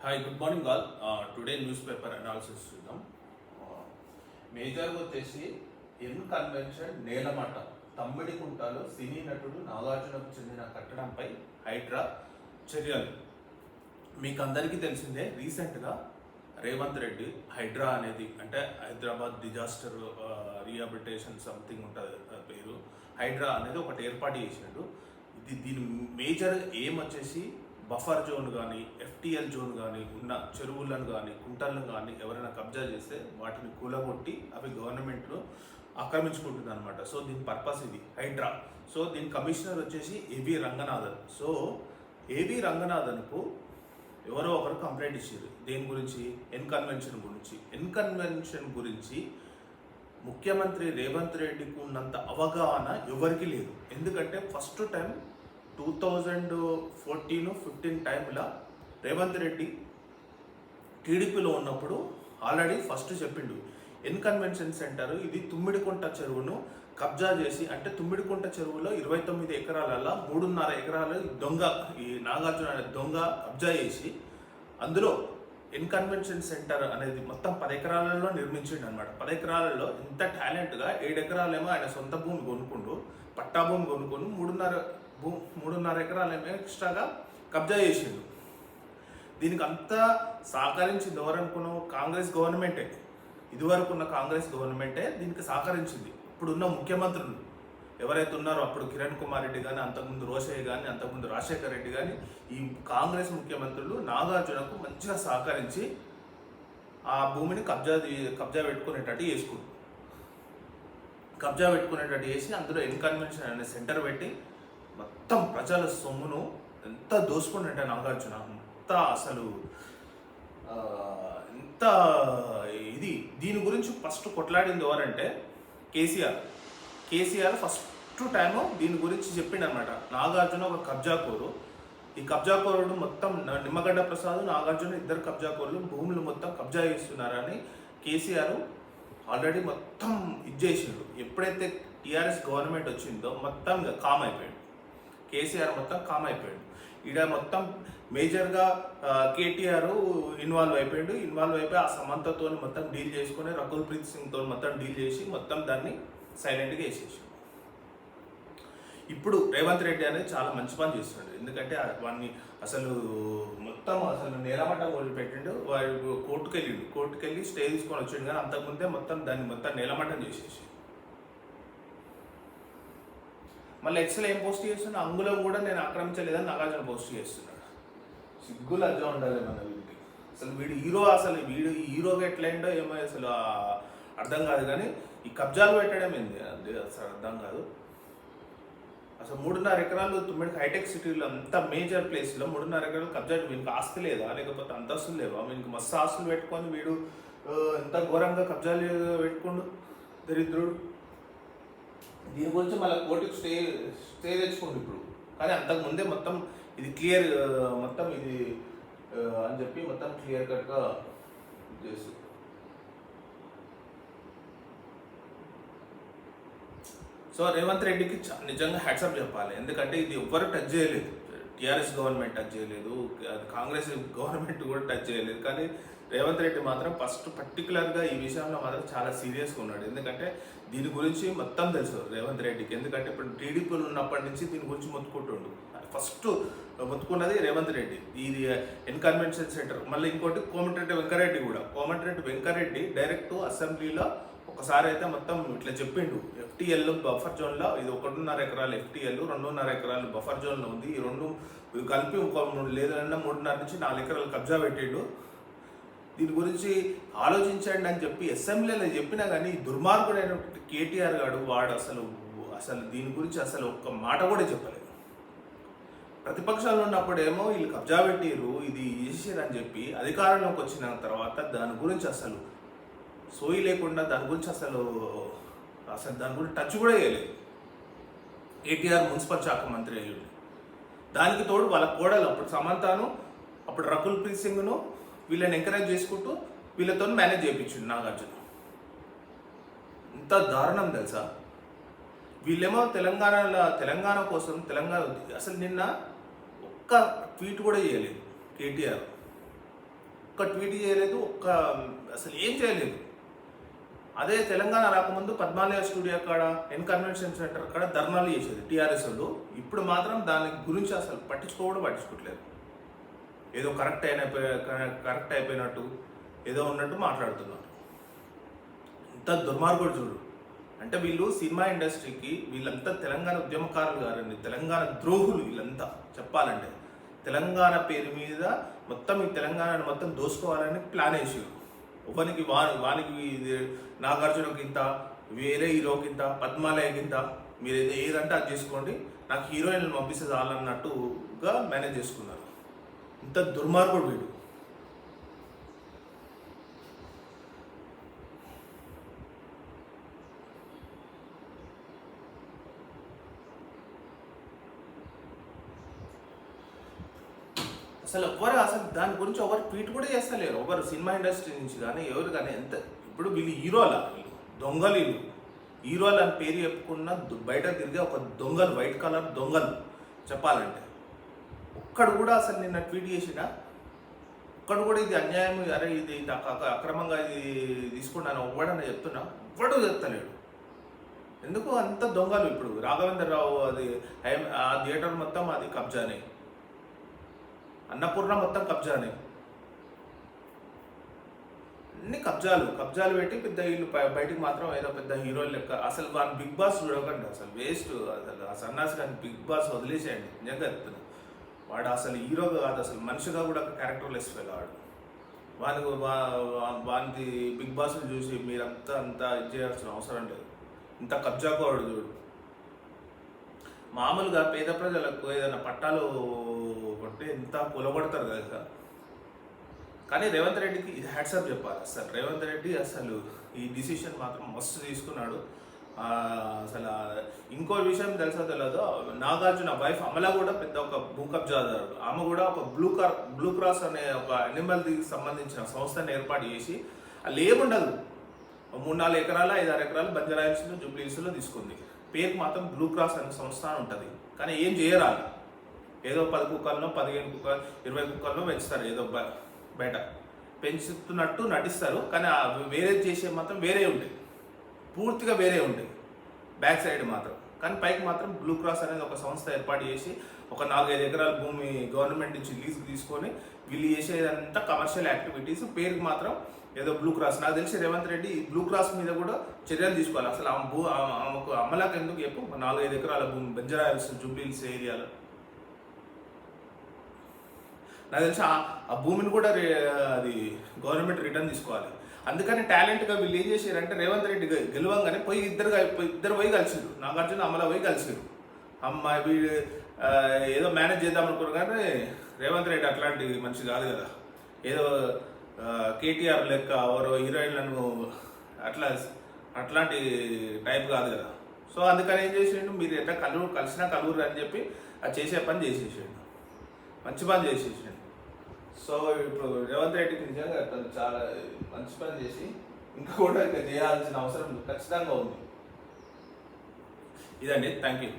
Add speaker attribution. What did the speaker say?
Speaker 1: Hi good morning all. Today news paper analysis చూద్దాం. మేజర్గా వచ్చేసి ఎన్ కన్వెన్షన్ నేలమట తమ్మిడికుంటలో సినీ నటుడు నాగార్జునకు చెందిన కట్టడంపై హైడ్రా చర్యలు. మీకు అందరికీ తెలిసిందే, రీసెంట్గా రేవంత్ రెడ్డి హైడ్రా అనేది అంటే హైదరాబాద్ డిజాస్టర్ రీహాబిలిటేషన్ సంథింగ్ ఉంటుంది పేరు. హైడ్రా అనేది ఒకటి ఏర్పాటు చేసాడు. దీని మేజర్ ఎయిమ్ వచ్చేసి బఫర్ జోన్ కానీ ఎఫ్టీఎల్ జోన్ కానీ ఉన్న చెరువులను కానీ కుంటలను కానీ ఎవరైనా కబ్జా చేస్తే వాటిని కూలగొట్టి అవి గవర్నమెంట్లో ఆక్రమించుకుంటుంది అనమాట. సో దీని పర్పస్ ఇది హైడ్రా. సో దీని కమిషనర్ వచ్చేసి ఏవి రంగనాథన్. సో ఏవి రంగనాథన్కు ఎవరో ఒకరు కంప్లైంట్ ఇచ్చారు. దేని గురించి? ఎన్ కన్వెన్షన్ గురించి ముఖ్యమంత్రి రేవంత్ రెడ్డికి ఉన్నంత అవగాహన ఎవరికి లేదు. ఎందుకంటే ఫస్ట్ టైం 2014-15 టైంలో రేవంత్ రెడ్డి టీడీపీలో ఉన్నప్పుడు ఆల్రెడీ ఫస్ట్ చెప్పిండు, ఎన్ కన్వెన్షన్ సెంటర్ ఇది తుమ్మిడికుంట చెరువును కబ్జా చేసి, అంటే తుమ్మిడికుంట చెరువులో 29 ఎకరాలలో 3.5 ఎకరాలు దొంగ ఈ నాగార్జున అనే దొంగ కబ్జా చేసి అందులో ఎన్ కన్వెన్షన్ సెంటర్ అనేది మొత్తం 10 ఎకరాలలో నిర్మించిండు అనమాట. 10 ఎకరాలలో ఇంత టాలెంట్గా 7 ఎకరాలేమో ఆయన సొంత భూమి కొనుక్కుంటూ పట్టా భూమి కొనుక్కొని 3.5 ఎకరాలేమో ఎక్స్ట్రాగా కబ్జా చేసిండు. దీనికి అంతా సహకరించింది ఎవరనుకున్నాం? కాంగ్రెస్ గవర్నమెంటే. ఇదివరకు ఉన్న కాంగ్రెస్ గవర్నమెంటే దీనికి సహకరించింది. ఇప్పుడున్న ముఖ్యమంత్రులు ఎవరైతే ఉన్నారో, అప్పుడు కిరణ్ కుమార్ రెడ్డి కానీ, అంతకుముందు రోషయ్య కానీ, అంతకుముందు రాజశేఖర్ రెడ్డి కానీ, ఈ కాంగ్రెస్ ముఖ్యమంత్రులు నాగార్జునకు మంచిగా సహకరించి ఆ భూమిని కబ్జా పెట్టుకునేటట్టు చేసి అందులో ఎన్ కన్వెన్షన్ అనే సెంటర్ పెట్టి మొత్తం ప్రజల సొమ్మును ఎంత దోసుకున్నట్టే నాగార్జున. అంత అసలు ఎంత ఇది. దీని గురించి ఫస్ట్ కొట్లాడింది ఎవరంటే కేసీఆర్ ఫస్ట్ టైము దీని గురించి చెప్పిండు అనమాట. నాగార్జున ఒక కబ్జాకోరు, ఈ కబ్జాకోరుడు మొత్తం నిమ్మగడ్డ ప్రసాద్, నాగార్జున ఇద్దరు కబ్జాకోరులు భూములు మొత్తం కబ్జా చేస్తున్నారని కేసీఆర్ ఆల్రెడీ మొత్తం ఇచ్చేసిండు. ఎప్పుడైతే టీఆర్ఎస్ గవర్నమెంట్ వచ్చిందో మొత్తం కామ్ అయిపోయాడు కేసీఆర్, మొత్తం కామ్ అయిపోయాడు. ఈడ మొత్తం మేజర్గా కేటీఆర్ ఇన్వాల్వ్ అయిపోయి ఆ సమంతతో మొత్తం డీల్ చేసుకుని రకుల్ ప్రీత్ సింగ్తో మొత్తం డీల్ చేసి మొత్తం దాన్ని సైలెంట్గా వేసేసి ఇప్పుడు రేవంత్ రెడ్డి అనేది చాలా మంచి పని చేస్తున్నాడు. ఎందుకంటే వాడిని అసలు నేలమట్టం వదిలిపెట్టిండు. వాడు కోర్టుకెళ్ళి స్టే తీసుకొని వచ్చిండు. కానీ అంతకుముందే దాన్ని మొత్తం నేలమట్టం చేసేసి మళ్ళీ ఎక్స్లో ఏం పోస్ట్ చేస్తున్నా, అంగుళం కూడా నేను ఆక్రమించలేదని నాగార్జున పోస్ట్ చేస్తున్నాడు. సిగ్గులు అజ్జా ఉండాలి మన వీడికి. అసలు వీడు హీరోగా ఎట్లయిండో ఏమో అసలు అర్థం కాదు. కానీ ఈ కబ్జాలు పెట్టడం ఏంది అది అసలు అర్థం కాదు. అసలు 3.5 ఎకరాలు తుమ్మిడికి హైటెక్ సిటీలో అంత మేజర్ ప్లేస్లో 3.5 ఎకరాలు కబ్జా. వీనికి ఆస్తి లేదా, లేకపోతే అంతస్తులు లేవా? వీనికి మస్తు ఆస్తులు పెట్టుకొని వీడు ఎంత ఘోరంగా కబ్జాలు పెట్టుకోండు దరిద్రుడు. దీని గురించి మళ్ళీ కోర్టుకు స్టే తెచ్చుకోండి ఇప్పుడు. కానీ అంతకుముందే మొత్తం ఇది క్లియర్ మొత్తం ఇది అని చెప్పి మొత్తం క్లియర్ కట్గా చేస్తుంది. సో రేవంత్ రెడ్డికి నిజంగా హ్యాట్సప్ చెప్పాలి. ఎందుకంటే ఇది ఎవ్వరు టచ్ చేయలేదు. టీఆర్ఎస్ గవర్నమెంట్ టచ్ చేయలేదు, కాంగ్రెస్ గవర్నమెంట్ కూడా టచ్ చేయలేదు. కానీ రేవంత్ రెడ్డి మాత్రం ఫస్ట్ పర్టికులర్గా ఈ విషయంలో మాత్రం చాలా సీరియస్గా ఉన్నాడు. ఎందుకంటే దీని గురించి మొత్తం తెలుసు రేవంత్ రెడ్డికి. ఎందుకంటే ఇప్పుడు టీడీపీలు ఉన్నప్పటి నుంచి దీని గురించి మొత్తుకుంటుండు. ఫస్ట్ మొత్తుకున్నది రేవంత్ రెడ్డి, ఇది ఎన్ కన్వెన్షన్ సెంటర్. మళ్ళీ ఇంకోటి కోమటిరెడ్డి వెంకరెడ్డి డైరెక్ట్ అసెంబ్లీలో ఒకసారి అయితే మొత్తం ఇట్లా చెప్పిండు, ఎఫ్టీఎల్ బఫర్ జోన్లో ఇది 1.5 ఎకరాలు ఎఫ్టీఎల్, 2.5 ఎకరాలు బఫర్ జోన్లో ఉంది. ఈ రెండు కలిపి ఒక లేదన్నా 3.5 నుంచి 4 ఎకరాలు కబ్జా పెట్టిండు. దీని గురించి ఆలోచించండి అని చెప్పి అసెంబ్లీలో చెప్పినా కానీ ఈ దుర్మార్గుడైనటువంటి కేటీఆర్ గారు వాడు అసలు దీని గురించి అసలు ఒక్క మాట కూడా చెప్పలేదు. ప్రతిపక్షాలు ఉన్నప్పుడేమో వీళ్ళు కబ్జా పెట్టిరు, ఇది చేసిరని చెప్పి అధికారంలోకి వచ్చిన తర్వాత దాని గురించి అసలు సోయి లేకుండా దాని గురించి అసలు దాని గురించి టచ్ కూడా చేయలేదు. కేటీఆర్ మున్సిపల్ శాఖ మంత్రి అయ్యాడు. దానికి తోడు వాళ్ళ కోడలు అప్పుడు సమంతను, అప్పుడు రకుల్ ప్రీత్ సింగ్ను వీళ్ళని ఎంకరేజ్ చేసుకుంటూ వీళ్ళతో మేనేజ్ చేయించిండు నాగార్జున. ఇంత దారుణం తెలుసా? వీళ్ళేమో తెలంగాణ కోసం అసలు నిన్న ఒక్క ట్వీట్ కూడా చేయలేదు కేటీఆర్. ఒక్క ట్వీట్ చేయలేదు, అసలు ఏం చేయలేదు. అదే తెలంగాణ రాకముందు పద్మాలయ స్టూడియో కాడ ఎన్ కన్వెన్షన్ సెంటర్ కాడ ధర్నాలు చేసేది టీఆర్ఎస్ వాళ్ళు. ఇప్పుడు మాత్రం దాని గురించి అసలు పట్టించుకోవట్లేదు. ఏదో కరెక్ట్ అయిపోయినట్టు ఏదో ఉన్నట్టు మాట్లాడుతున్నారు. ఇంత దుర్మార్గుడు చూడు. అంటే వీళ్ళు సినిమా ఇండస్ట్రీకి వీళ్ళంతా తెలంగాణ ఉద్యమకారులు గారండి, తెలంగాణ ద్రోహులు వీళ్ళంతా. చెప్పాలంటే తెలంగాణ పేరు మీద మొత్తం ఈ తెలంగాణను మొత్తం దోసుకోవాలని ప్లాన్ వేసారు. ఒకరికి వానికి నాగార్జునకి ఇంత, వేరే హీరోకి ఇంత, పద్మాలయకి ఇంత, మీరు ఏదంటే అది చేసుకోండి, నాకు హీరోయిన్లు పంపిస్తే చాలన్నట్టుగా మేనేజ్ చేసుకున్నారు. ఇంత దుర్మార్గుడు వీడు. అసలు దాని గురించి ఎవరు ట్వీట్ కూడా చేస్తలేరు. ఎవరు సినిమా ఇండస్ట్రీ నుంచి కానీ ఎవరు కానీ. ఎంత ఇప్పుడు వీళ్ళు వీళ్ళు దొంగలు, వీళ్ళు హీరోలు అని పేరు చెప్పుకున్న బయట తిరిగే ఒక దొంగలు, వైట్ కలర్ దొంగలు చెప్పాలంటే. ఒక్కడు కూడా అసలు నిన్న ట్వీట్ చేసినా ఒక్కడు కూడా ఇది అన్యాయం, అరే ఇది అక్రమంగా ఇది తీసుకున్నాను ఇవ్వడని చెప్తున్నా, ఇవ్వడు చెప్తలేడు. ఎందుకు అంత దొంగలు? ఇప్పుడు రాఘవేంద్రరావు అది ఆ థియేటర్ మొత్తం అది కబ్జానే, అన్నపూర్ణ మొత్తం కబ్జానే, అన్ని కబ్జాలు పెట్టి పెద్ద వీళ్ళు బయటికి మాత్రం ఏదో పెద్ద హీరోలు లెక్క. అసలు వాని బిగ్ బాస్ చూడకండి, అసలు వేస్ట్. అసలు ఆ సన్నాసి కానీ బిగ్ బాస్ వదిలేసేయండి. నిజంగా చెప్తున్నా, వాడు అసలు హీరో కాదు, అసలు మనిషిగా కూడా క్యారెక్టర్ లెస్ వాడు. వానికి బిగ్ బాస్ చూసి మీరంతా ఇది చేయాల్సిన అవసరం లేదు. ఇంత కబ్జాకోడు చూడు. మామూలుగా పేద ప్రజలకు ఏదైనా పట్టాలు కొట్టి ఎంత పొలగొడతారు కదా. కానీ రేవంత్ రెడ్డికి ఇది హ్యాట్సాప్ చెప్పాలి. అసలు రేవంత్ రెడ్డి అసలు ఈ డిసిషన్ మాత్రం మస్తు తీసుకున్నాడు. అసలు ఇంకో విషయం తెలుసో తెలియదు, నాగార్జున వైఫ్ అమల కూడా పెద్ద ఒక భూ కబ్జాదారుడు. ఆమె కూడా ఒక బ్లూ క్రాస్ అనే ఒక అనిమల్కి సంబంధించిన సంస్థను ఏర్పాటు చేసి, అది ఏముండదు, 3-4 ఎకరాలు 5-6 ఎకరాలు బంజారాహిల్స్లో జూబ్లీహిల్స్లో తీసుకుంది. పేరుకు మాత్రం బ్లూ క్రాస్ అనే సంస్థ ఉంటుంది. కానీ ఏం చేయరాదు. ఏదో 10 కుక్కలను 15 కుక్కలు 20 కుక్కలను పెంచుతారు, ఏదో బయట పెంచుతున్నట్టు నటిస్తారు. కానీ వేరే చేసే మాత్రం వేరే ఉంటాయి, పూర్తిగా వేరే ఉంటాయి బ్యాక్ సైడ్ మాత్రం. కానీ పైకి మాత్రం బ్లూ క్రాస్ అనేది ఒక సంస్థ ఏర్పాటు చేసి ఒక 4-5 ఎకరాల భూమి గవర్నమెంట్ నుంచి లీజుకు తీసుకొని వీళ్ళు చేసేదంతా కమర్షియల్ యాక్టివిటీస్. పేరుకి మాత్రం ఏదో బ్లూ క్రాస్. నాకు తెలిసి రేవంత్ రెడ్డి బ్లూ క్రాస్ మీద కూడా చర్యలు తీసుకోవాలి. అసలు ఆమెకు అమ్మలాకి ఎందుకు చెప్పు, 4-5 ఎకరాల భూమి బంజారాహిల్స్ జూబ్లీహిల్స్ ఏరియాలో. నాకు తెలిసి ఆ భూమిని కూడా అది గవర్నమెంట్ రిటర్న్ తీసుకోవాలి. అందుకని టాలెంట్గా వీళ్ళు ఏం చేశారంటే రేవంత్ రెడ్డి గెలవంగానే ఇద్దరు పోయి కలిసిరు, నాగార్జున అమల పోయి కలిసిరు. వీళ్ళు ఏదో మేనేజ్ చేద్దాం అనుకున్నారు. కానీ రేవంత్ రెడ్డి అట్లాంటి మనిషి కాదు కదా. ఏదో కేటీఆర్ లెక్క ఎవరో హీరోయిన్లను అట్లాంటి టైప్ కాదు కదా. సో అందుకని ఏం చేసిండు, మీరు ఎట్లా కలిసినా కలుగురు అని చెప్పి అది చేసే పని చేసేసాడు, మంచి పని చేసేసాడు. సో ఇప్పుడు రేవంత్ రెడ్డికి నిజంగా చాలా మంచి పని చేసి ఇంకా కూడా చేయాల్సిన అవసరం ఖచ్చితంగా ఉంది. ఇదండి, థ్యాంక్ యూ.